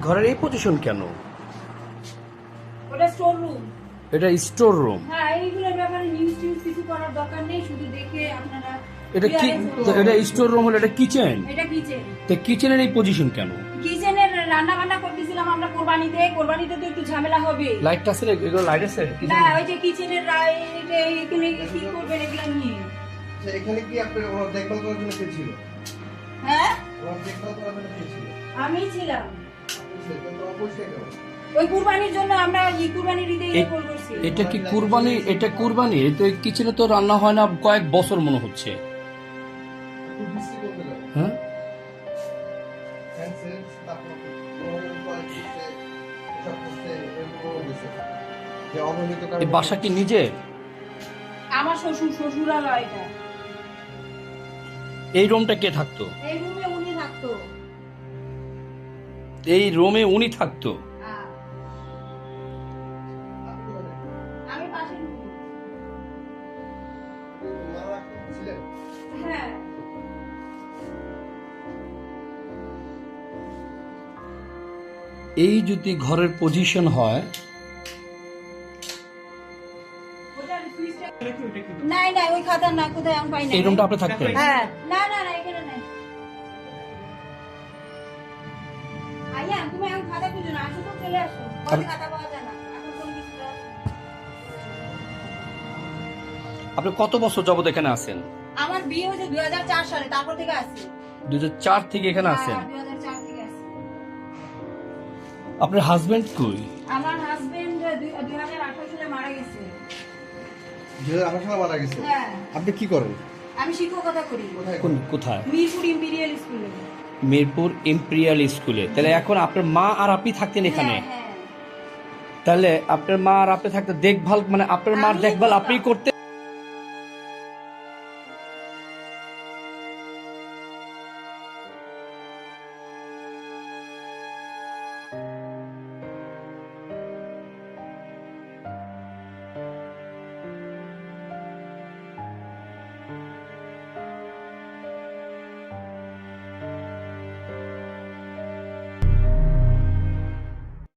ঘরের এই পজিশন কেন? ওটা স্টোর রুম। এটা স্টোর রুম। হ্যাঁ, এইগুলোর ব্যাপারে নিউজ কিছু করার দরকার নেই, শুধু দেখে আপনারা। এটা কি? এটা স্টোর রুম হলো, এটা কিচেন। এটা কিচেন। তো কিচেনের এই পজিশন কেন? কিচেনের রান্না বান্না করতেছিলাম আমরা কোরবানিতে তো একটু ঝামেলা হবে। লাইট আছে, এগুলো লাইট আছে না, ওই যে কিচেনের এখানে কি করবেন এগুলো নিয়ে? এখানে কি আপনার দেখভাল করার জন্য কে ছিল? হ্যাঁ, দেখভাল করার জন্য কে ছিল? আমি ছিলাম। সেটা তো অবশ্যই কেন? ওই কুরবানির জন্য আমরা কুরবানির ঈদে করছি। এটা কি কুরবানি? এটা কুরবানি তো কিচেনে তো রান্না হয় না কয়েক বছর মনে হচ্ছে। একটু বিশ্রী করতে দাও। হ্যাঁ, হ্যান্ডসেট তারপর এসব করতে এগুলো গেছে যে অবহেলিত কারণে। এই বাসা কি নিজের? আমার শ্বশুরালয় এটা। এই রুমটা কে থাকতো? এই রুমে উনি থাকতো। এই রুমে উনি থাকতো। আমি পাশে মারা ছিলেন? হ্যাঁ, এই যদি ঘরের পজিশন হয়, নাই নাই ওই খাতা না, কোথায় আমি পাই না। এই রুমটা আপনি থাকতেন? হ্যাঁ, না না না, এখানে নাই। আইয়া তুমি এখন খাতা খুঁজো না, আসো তো, চলে আসো। ওই খাতা পাওয়া যায় না এখন, কোন কিছু দেওয়া আছে? আপনি কত বছর যাবত এখানে আছেন? আমার বিয়ে হয়েছে 2004 সালে, তারপর থেকে আছি। 2004 থেকে এখানে আছেন? 2004 থেকে আছি। আপনার হাজবেন্ড কই? আমার হাজবেন্ড 2018 সালে মারা গেছে। 2018 সালে মারা গেছে। হ্যাঁ, আপনি কি করেন? আমি শিক্ষকতা করি কোথায়? মিরপুর ইম্পেরিয়াল স্কুলে। মিরপুর ইম্পেরিয়াল স্কুলে। তাহলে এখন আপনার মা আর আপনি থাকতেন এখানে? হ্যাঁ, হ্যাঁ। তাহলে আপনার মা আর আপনি থাকতে দেখভাল, মানে আপনার মার আমি দেখভাল করতাম। আপনি করতে?